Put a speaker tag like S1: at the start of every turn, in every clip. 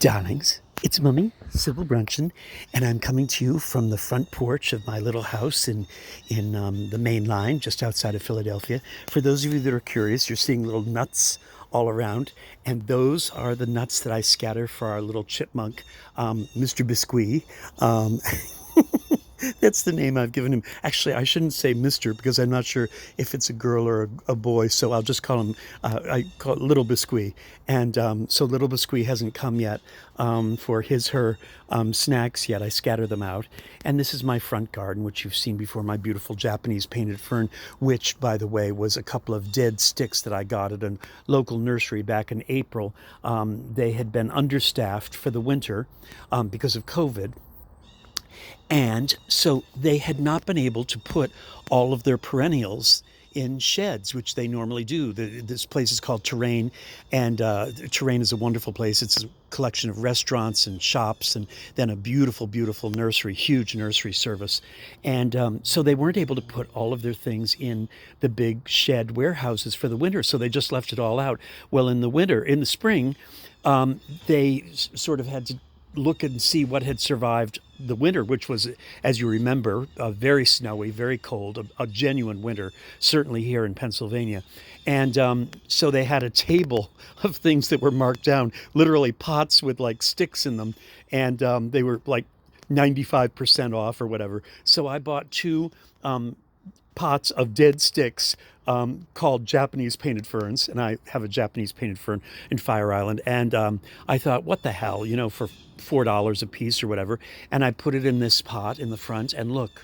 S1: Darlings, it's Mummy, Sybil Brunson, and I'm coming to you from the front porch of my little house in the main line just outside of Philadelphia. For those of you that are curious, you're seeing little nuts all around, and those are the nuts that I scatter for our little chipmunk, Mr. Biscuit. Um, That's the name I've given him. Actually, I shouldn't say Mr. because I'm not sure if it's a girl or a boy, so I'll just call him, I call it Little Biscuit. And so Little Biscuit hasn't come yet for her snacks yet. I scatter them out. And this is my front garden, which you've seen before, my beautiful Japanese painted fern, which, by the way, was a couple of dead sticks that I got at a local nursery back in April. They had been understaffed for the winter because of COVID. And so they had not been able to put all of their perennials in sheds, which they normally do. This place is called Tour-ette, and Tour-ette is a wonderful place. It's a collection of restaurants and shops, and then a beautiful, beautiful nursery, huge nursery service. And so they weren't able to put all of their things in the big shed warehouses for the winter, so they just left it all out. Well, in the spring, they sort of had to look and see what had survived the winter, which was, as you remember, very snowy, very cold, a genuine winter, certainly here in Pennsylvania. And so they had a table of things that were marked down, literally pots with like sticks in them, and they were like 95% off or whatever. So I bought two pots of dead sticks called Japanese painted ferns, and I have a Japanese painted fern in Fire Island. And I thought, what the hell, for $4 a piece or whatever. And I put it in this pot in the front, and look,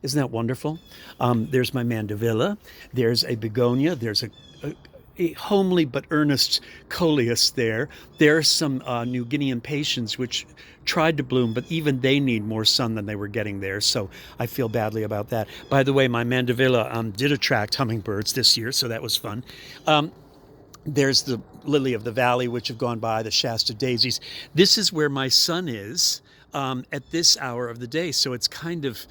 S1: isn't that wonderful? There's my mandevilla, there's a begonia, there's a homely but earnest coleus there. There's some New Guinean patience, which tried to bloom, but even they need more sun than they were getting there. So I feel badly about that. By the way, my mandevilla did attract hummingbirds this year, so that was fun. There's the lily of the valley, which have gone by, the Shasta daisies. This is where my son is at this hour of the day. So it's kind of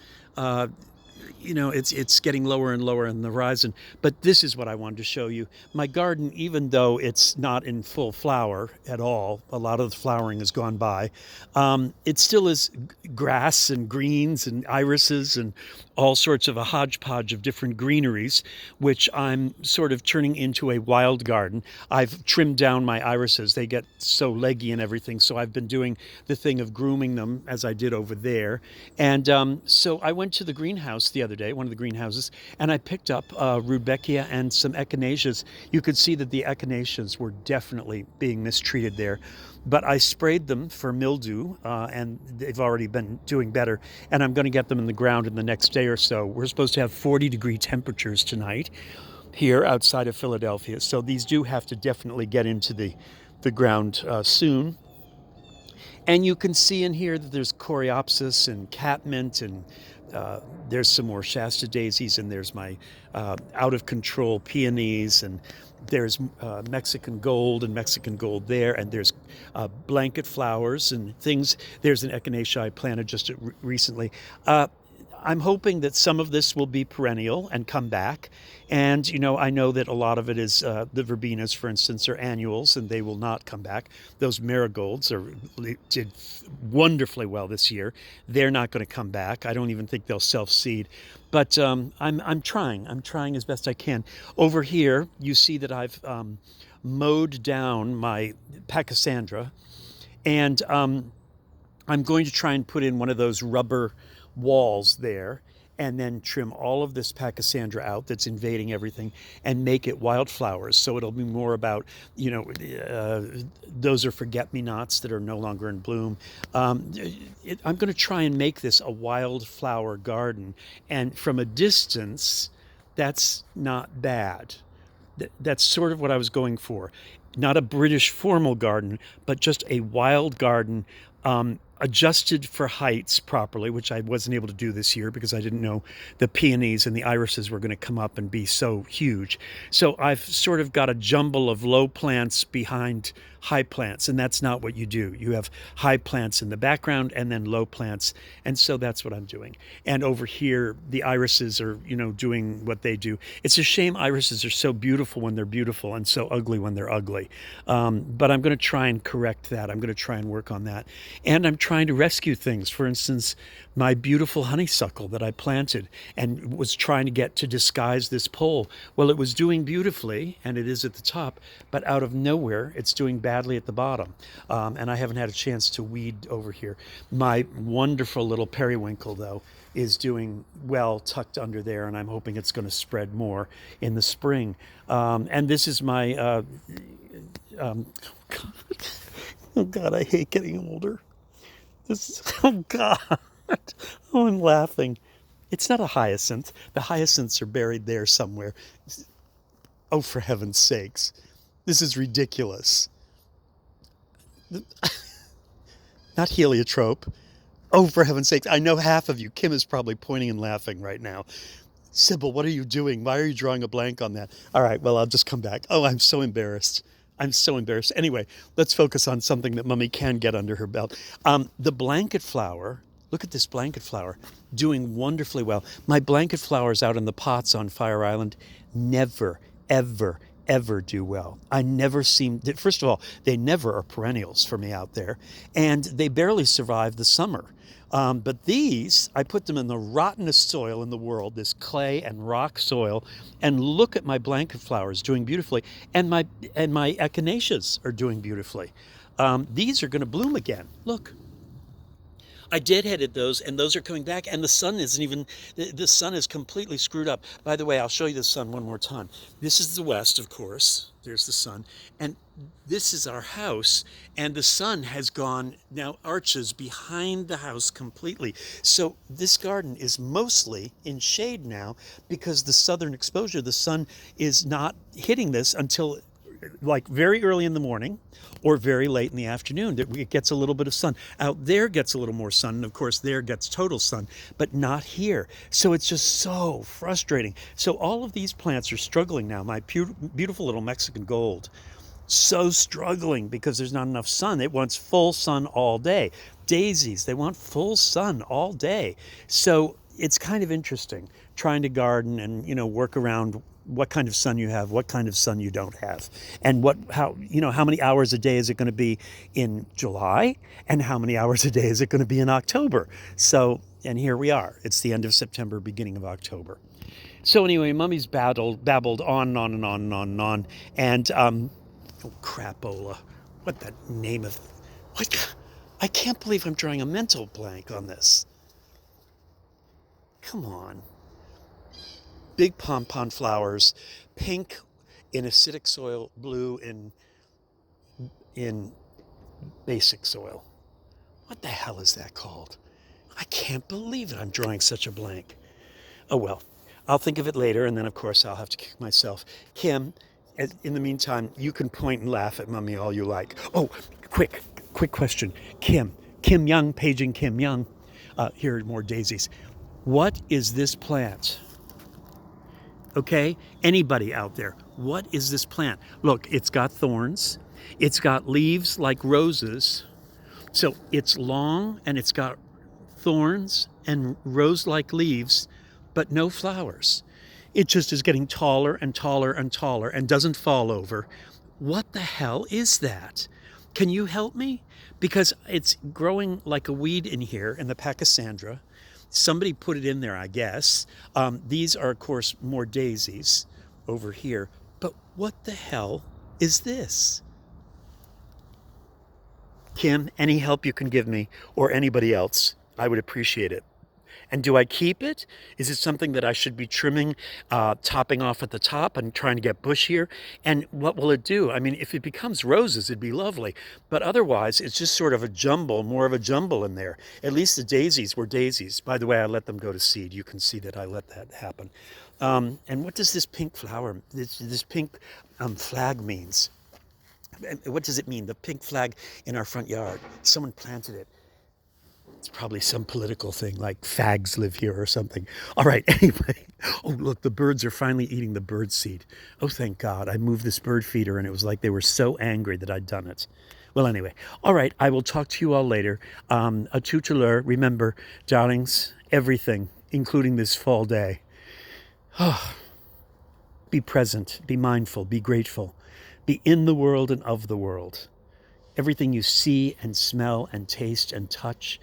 S1: it's getting lower and lower on the horizon. But this is what I wanted to show you. My garden, even though it's not in full flower at all, a lot of the flowering has gone by, it still is grass and greens and irises and all sorts of a hodgepodge of different greeneries, which I'm sort of turning into a wild garden. I've trimmed down my irises. They get so leggy and everything, so I've been doing the thing of grooming them as I did over there. And so I went to the greenhouse the other day, one of the greenhouses, and I picked up rudbeckia and some echinaceas. You could see that the echinaceas were definitely being mistreated there. But I sprayed them for mildew, and they've already been doing better. And I'm going to get them in the ground in the next day or so. We're supposed to have 40-degree temperatures tonight here outside of Philadelphia. So these do have to definitely get into the ground soon. And you can see in here that there's coreopsis and catmint, and there's some more Shasta daisies, and there's my out-of-control peonies, and there's Mexican gold there, and there's blanket flowers and things. There's an echinacea I planted just recently. I'm hoping that some of this will be perennial and come back. And, I know that a lot of it is the verbenas, for instance, are annuals, and they will not come back. Those marigolds did wonderfully well this year. They're not going to come back. I don't even think they'll self-seed. But I'm trying. I'm trying as best I can. Over here, you see that I've mowed down my pachysandra, and I'm going to try and put in one of those rubber walls there, and then trim all of this pachysandra out that's invading everything and make it wildflowers. So it'll be more about, those are forget-me-nots that are no longer in bloom. I'm going to try and make this a wildflower garden. And from a distance, that's not bad. That's sort of what I was going for. Not a British formal garden, but just a wild garden, adjusted for heights properly, which I wasn't able to do this year because I didn't know the peonies and the irises were going to come up and be so huge. So I've sort of got a jumble of low plants behind high plants, and that's not what you do. You have high plants in the background and then low plants, and so that's what I'm doing. And over here, the irises are, doing what they do. It's a shame irises are so beautiful when they're beautiful and so ugly when they're ugly. But I'm going to try and correct that. I'm going to try and work on that. And I'm trying to rescue things. For instance, my beautiful honeysuckle that I planted and was trying to get to disguise this pole. Well, it was doing beautifully, and it is at the top, but out of nowhere, it's doing badly at the bottom. And I haven't had a chance to weed over here. My wonderful little periwinkle, though, is doing well tucked under there, and I'm hoping it's going to spread more in the spring. And this is my, oh God, I hate getting older. Oh God, oh, I'm laughing. It's not a hyacinth. The hyacinths are buried there somewhere. Oh, for heaven's sakes. This is ridiculous. Not heliotrope. Oh, for heaven's sakes. I know half of you. Kim is probably pointing and laughing right now. Sybil, what are you doing? Why are you drawing a blank on that? All right, well, I'll just come back. Oh, I'm so embarrassed. I'm so embarrassed. Anyway, let's focus on something that Mummy can get under her belt. The blanket flower, look at this blanket flower, doing wonderfully well. My blanket flowers out in the pots on Fire Island never, ever, ever do well. I never seem, first of all, they never are perennials for me out there, and they barely survive the summer. But these, I put them in the rottenest soil in the world, this clay and rock soil, and look at my blanket flowers doing beautifully, and my echinaceas are doing beautifully. These are going to bloom again. Look. I deadheaded those, and those are coming back, and the sun isn't even, the sun is completely screwed up. By the way, I'll show you the sun one more time. This is the west, of course. There's the sun. And this is our house, and the sun has gone, now arches behind the house completely. So this garden is mostly in shade now because the southern exposure, the sun is not hitting this until like very early in the morning or very late in the afternoon. It gets a little bit of sun. Out there gets a little more sun, and of course there gets total sun, but not here. So it's just so frustrating. So all of these plants are struggling now. My beautiful little Mexican gold, so struggling because there's not enough sun. It wants full sun all day. Daisies, they want full sun all day. So it's kind of interesting trying to garden and, work around what kind of sun you have, what kind of sun you don't have, and how many hours a day is it going to be in July, and how many hours a day is it going to be in October. So, and here we are. It's the end of September, beginning of October. So anyway, Mummy's babbled on and on and on and on and on, and oh crapola, what the name of what? I can't believe I'm drawing a mental blank on this. Come on. Big pompon flowers, pink in acidic soil, blue in basic soil. What the hell is that called? I can't believe it. I'm drawing such a blank. Oh well, I'll think of it later, and then of course I'll have to kick myself. Kim, in the meantime, you can point and laugh at Mummy all you like. Oh, quick question. Kim Young, paging Kim Young. Here are more daisies. What is this plant? Okay, anybody out there, what is this plant? Look, it's got thorns, it's got leaves like roses, so it's long and it's got thorns and rose-like leaves, but no flowers. It just is getting taller and taller and taller and doesn't fall over. What the hell is that? Can you help me? Because it's growing like a weed in here in the Pachysandra. Somebody put it in there, I guess. These are, of course, more daisies over here. But what the hell is this? Kim, any help you can give me, or anybody else, I would appreciate it. And do I keep it? Is it something that I should be trimming, topping off at the top and trying to get bushier? And what will it do? I mean, if it becomes roses, it'd be lovely. But otherwise, it's just sort of a jumble, more of a jumble in there. At least the daisies were daisies. By the way, I let them go to seed. You can see that I let that happen. And what does this pink flower, this pink flag means? What does it mean? The pink flag in our front yard. Someone planted it. It's probably some political thing like fags live here or something. All right, anyway. Oh, look, the birds are finally eating the bird seed. Oh, thank God. I moved this bird feeder and it was like they were so angry that I'd done it. Well, anyway. All right, I will talk to you all later. A tout à l'heure. Remember, darlings, everything, including this fall day. Be present, be mindful, be grateful. Be in the world and of the world. Everything you see and smell and taste and touch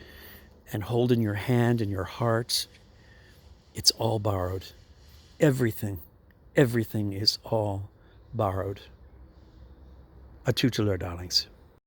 S1: and hold in your hand and your heart, it's all borrowed. Everything, everything is all borrowed. A tout à l'heure, darlings.